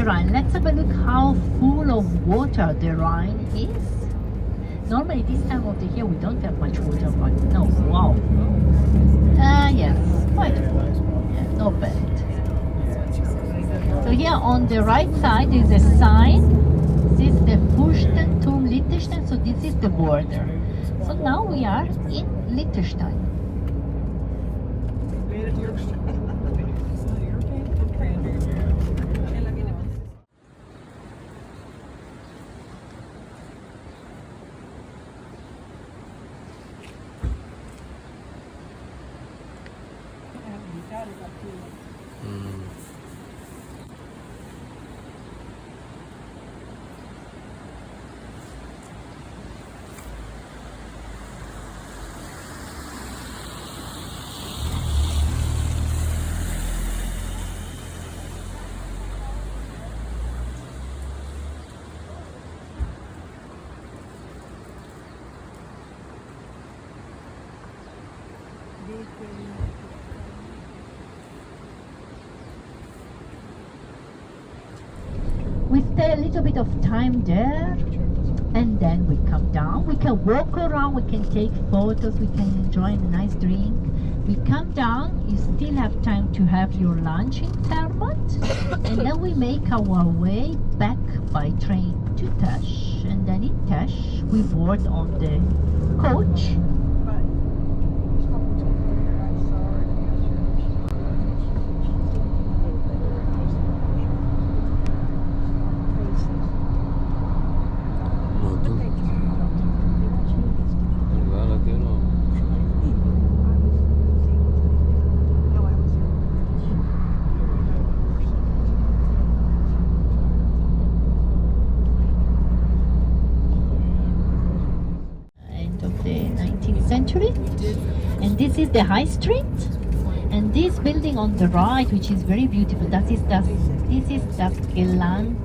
Rhine. Let's have a look how full of water the Rhine is. Normally this time of the year we don't have much water, but no, wow. Yes, quite full. Yeah, not bad. So here on the right side is a sign. This is the Fürsten Turm Liechtenstein, so this is the border. So now we are in Liechtenstein. We stay a little bit of time there and then we come down. We can walk around, we can take photos, we can enjoy a nice drink. We come down, you still have time to have your lunch in Zermatt, and then we make our way back by train to Tesch. And then in Tesch we board on the coach. Century, and this is the high street, and this building on the right, which is very beautiful, this is das Geland,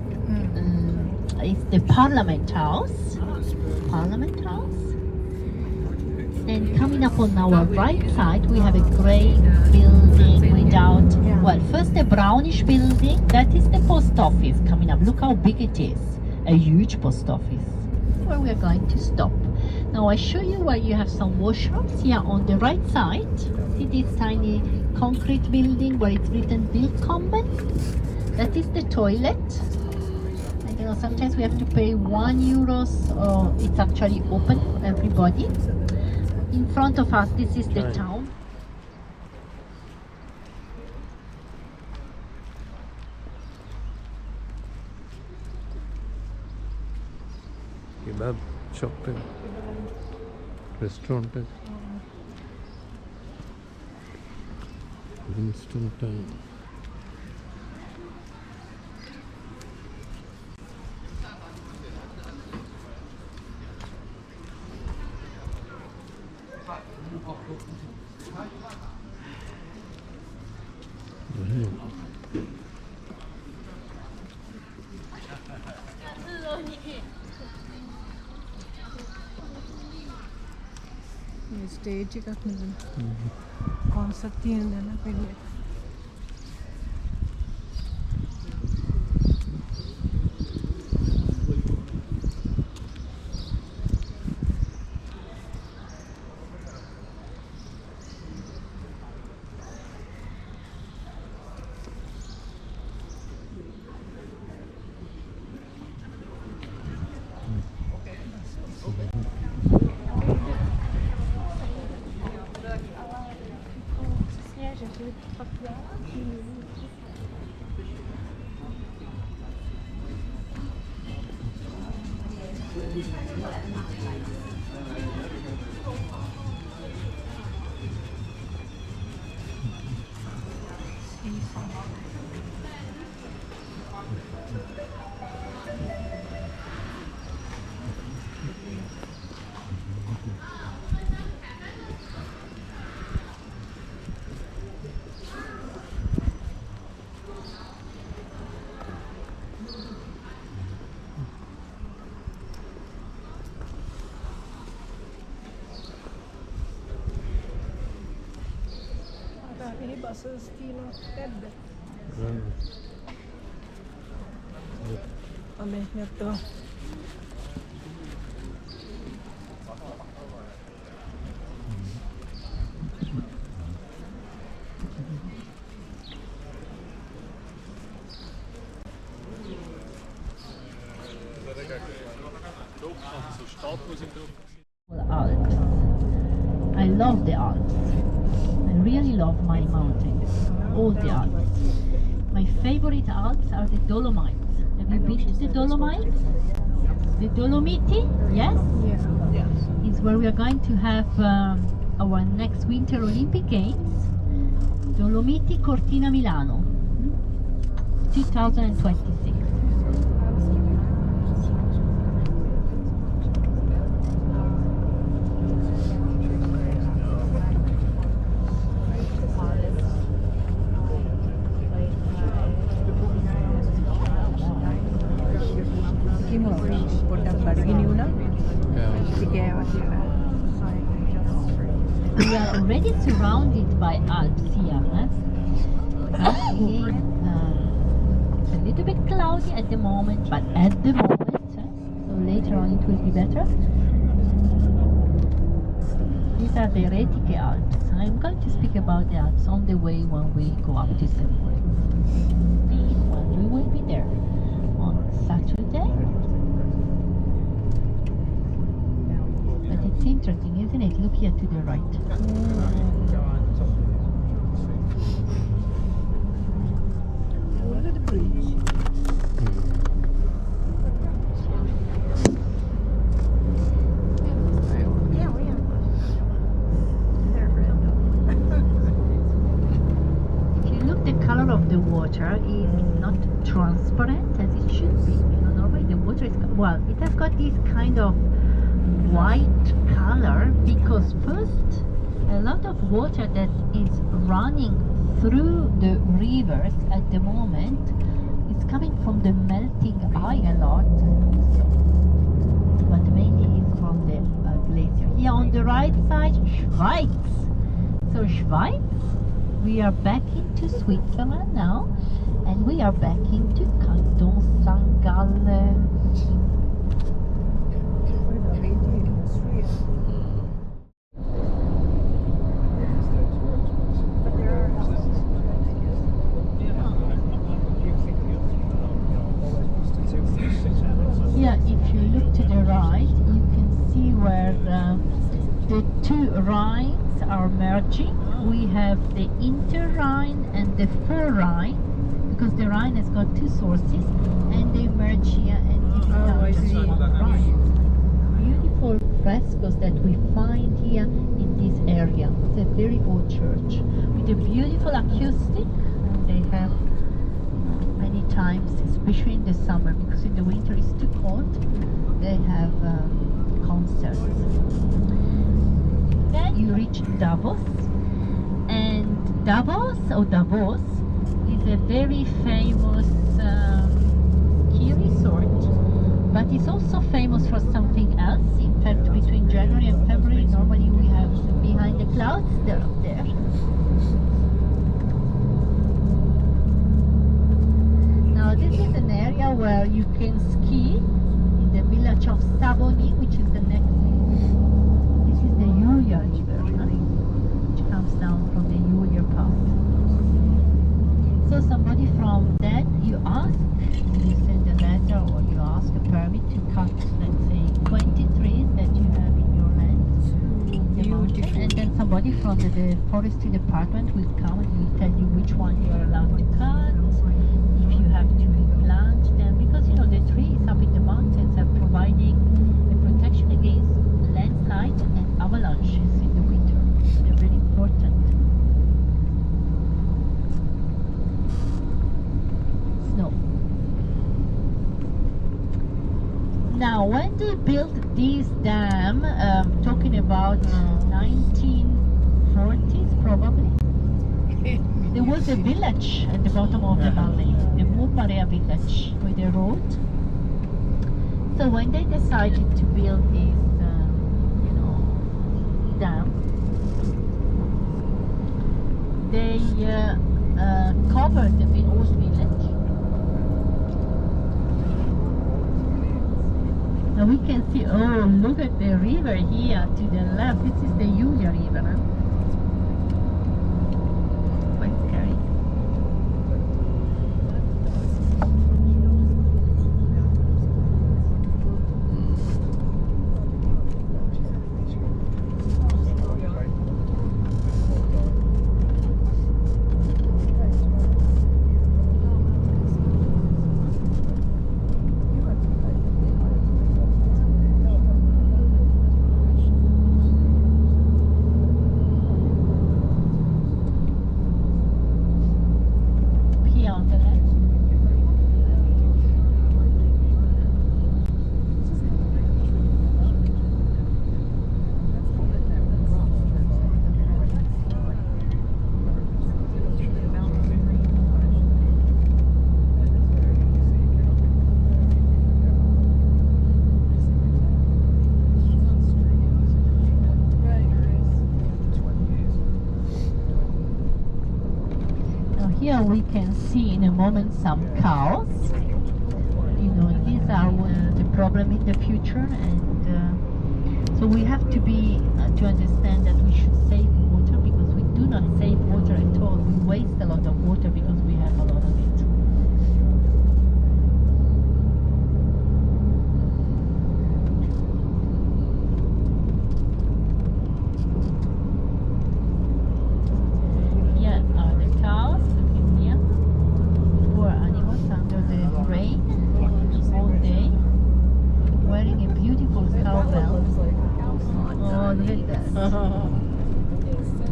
it's the Parliament House. And coming up on our right side we have a grey building without, well, first a brownish building, that is the post office coming up. Look how big it is, a huge post office where we are going to stop. Now I show you where you have some washrooms. Here on the right side, see this tiny concrete building where it's written Willkommen. That is the toilet. And you know, sometimes we have to pay €1, so it's actually open for everybody. In front of us, this is the town. Kebab shop पे restaurant पे Winston Town. Stage का कौन सा तीन देना पहले Bus stilo tedde. Amehnietto. Alps. I love the Alps. I really love my mountains. All the Alps. My favorite Alps are the Dolomites. Have you been to the Dolomites? The Dolomiti? Yes? Yeah. Is where we are going to have our next Winter Olympic Games. Dolomiti Cortina Milano, 2026. We are already surrounded by Alps here. Again, it's a little bit cloudy at the moment, but at the moment, so later on it will be better. These are the Retiche Alps. I'm going to speak about the Alps on the way when we go up to St. Moritz. When we will be there on Saturday. But it's interesting, isn't it? Look here to the right. If you look, the color of the water is not transparent as it should be. You know, normally the water is, well, it has got this kind of white color because first a lot of water that is running through the rivers at the moment is coming from the melting ice a lot, but mainly it's from the glacier. Here on the right side, Schweiz. So Schweiz, we are back into Switzerland now, and we are back into Canton St. Gallen. Yeah, if you look to the right, you can see where the two Rhines are merging. We have the Inter-Rhine and the Fur-Rhine, because the Rhine has got two sources, and they merge here, and this I is see. one Rhine. Beautiful frescoes that we find here in this area. It's a very old church with a beautiful acoustic. They have many times, especially in the summer, because in the winter it's too cold, they have concerts. Then you reach Davos, and Davos is a very famous ski resort, but it's also famous for something else. In fact, between January and February, normally we have Behind the Clouds, they're up there. Now this is an area where you can ski in the village of Savony, which is the next. This is the Julia River, which comes down from the Julia Pass. So somebody from that, you ask, you send a letter or you ask a permit to cut, let's say, 20 trees that you have in your land, the mountain, and then somebody from the forestry department will come and will tell you which one you are allowed to cut, if you have to replant them, because you know the trees up in the mountains are providing a protection against landslide and avalanches in the winter. They're very important. Snow. Now, when they built this dam, talking about 1940s probably, there was a village at the bottom of the valley, the Muparea village, with a road. So when they decided to build this, dam, they covered the old village Now we can see, oh, look at the river here to the left. This is the Julia River. Huh? Quite scary. Here on the left. Now here we can see in a moment some cows. You know, these are the problem in the future, and so we have to be to understand that we should save water, because we do not save water at all. We waste a lot of water because we have a lot of it. Here are the cows. Looking here. Poor animals under the rain all day, wearing a beautiful cowbell. Oh, look at that.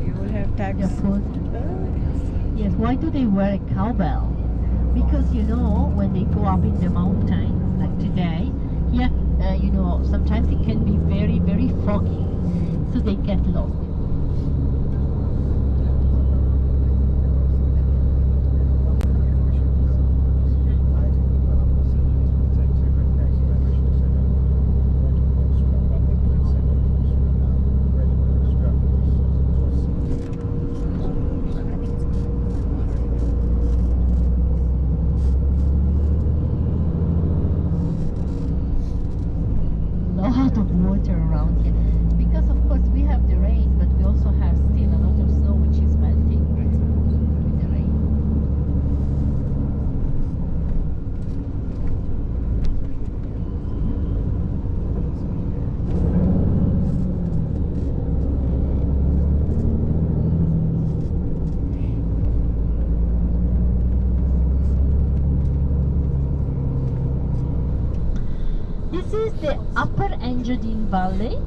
You will have tax. Your food. Yes, why do they wear a cowbell? Because, you know, when they go up in the mountain, like today, here, you know, sometimes it can be very, very foggy, so they get lost. Lot of water around here, because of course we have the rain, but we also have still a lot of snow which is melting with the rain. This is the Upper Engadine Valley,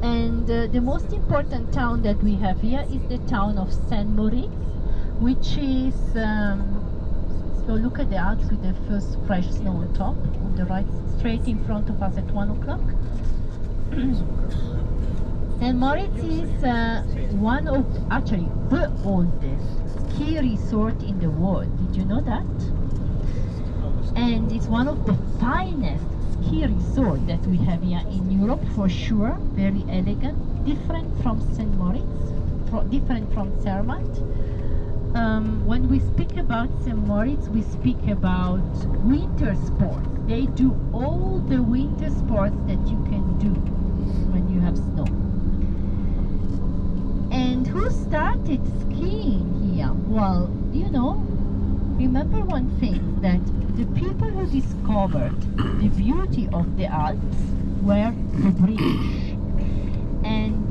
and the most important town that we have here is the town of St. Moritz, which is, so look at the Alps with the first fresh snow on top, on the right, straight in front of us at 1 o'clock. St. Moritz is one of, actually, the oldest ski resort in the world. Did you know that? And it's one of the finest ski resort that we have here in Europe, for sure. Very elegant, different from St. Moritz, different from Zermatt. When we speak about St. Moritz, we speak about winter sports. They do all the winter sports that you can do when you have snow. And who started skiing here? Well, you know, remember one thing, that the people who discovered the beauty of the Alps were the British, and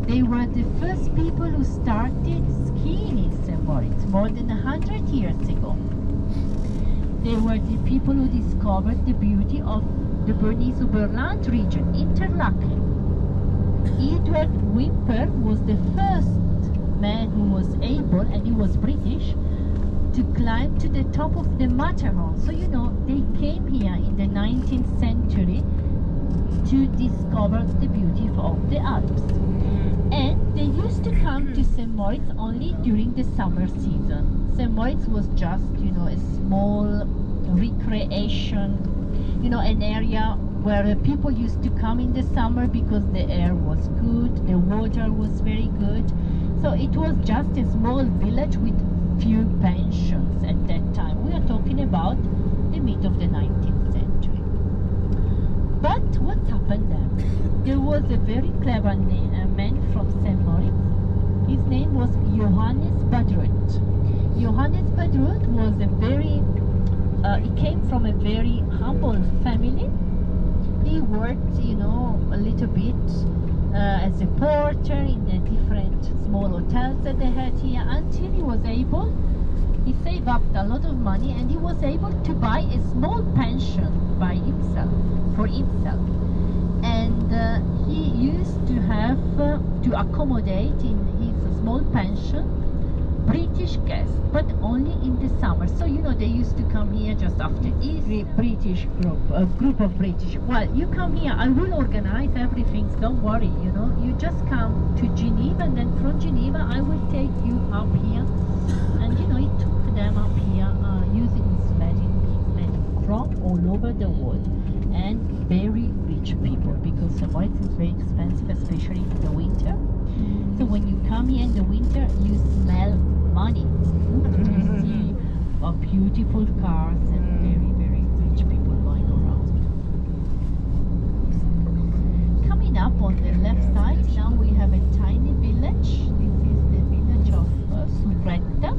they were the first people who started skiing in St. Moritz more than 100 years ago. They were the people who discovered the beauty of the Bernese Oberland region, Interlaken. Edward Whymper was the first man who was able, and he was British, to climb to the top of the Matterhorn. So, you know, they came here in the 19th century to discover the beauty of the Alps. And they used to come to St. Moritz only during the summer season. St. Moritz was just, you know, a small recreation, you know, an area where people used to come in the summer because the air was good, the water was very good. So it was just a small village with few pensions at that time. We are talking about the mid of the 19th century. But what happened then? There was a very clever man from St. Moritz. His name was Johannes Badrut. Johannes Badrut was he came from a very humble family. He worked, a little bit as a porter in the different small hotels that they had here until he saved up a lot of money and he was able to buy a small pension for himself. And he used to have to accommodate in his small pension British guests, but only in the summer. So they used to come here just after Easter. British group of British. Well, you come here, I will organize everything. Don't worry. You just come to Geneva, and then from Geneva I will take you up here. And he took them up here using his sledding from all over the world, and very rich people, because St. Moritz is very expensive, especially in the winter. So when you come here in the winter, you smell money. You see beautiful cars and very, very rich people going around. Coming up on the left side, now we have a tiny village. This is the village of Surretta.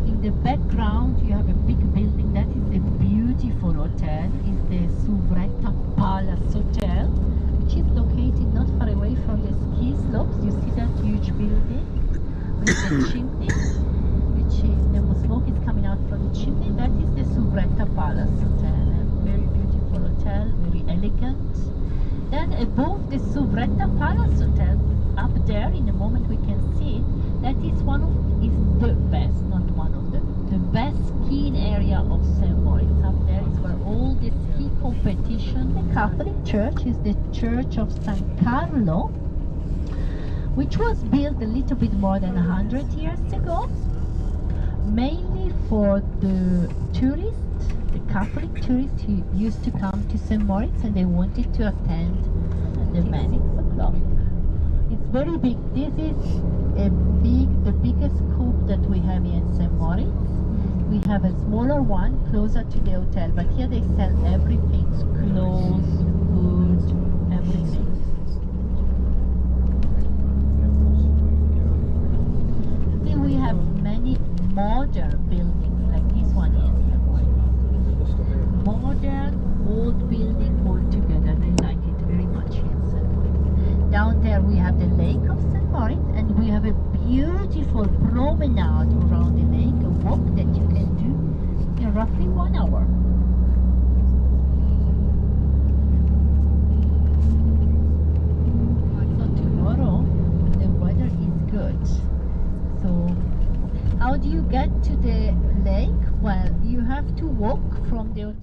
In the background, you have a big building. That is a beautiful hotel. It's the Surretta Palace Hotel, which is located not far away from the ski slopes. You see that huge building with the chimney, the smoke is coming out from the chimney. That is the Surretta Palace Hotel. A very beautiful hotel, very elegant. Then above the Surretta Palace Hotel, up there, in a moment we can see it, that is the best, not one of the best skiing area of St. Moritz. Up there is where all the ski competition. The Catholic Church is the Church of San Carlo, which was built a little bit more than 100 years ago, mainly for the tourists, the Catholic tourists who used to come to St. Moritz and they wanted to attend the Mass. 6 o'clock. It's very big. This is the biggest coop that we have here in St. Moritz. We have a smaller one closer to the hotel, but here they sell everything, clothes, food, everything. Still we have many modern buildings like this one here in St. Moritz. Modern, old building all together. They like it very much here in St. Moritz. Down there we have the lake of St. Moritz, and we have a beautiful promenade around the lake, a walk that you can do in roughly 1 hour. So tomorrow the weather is good. So how do you get to the lake? Well, you have to walk from the hotel.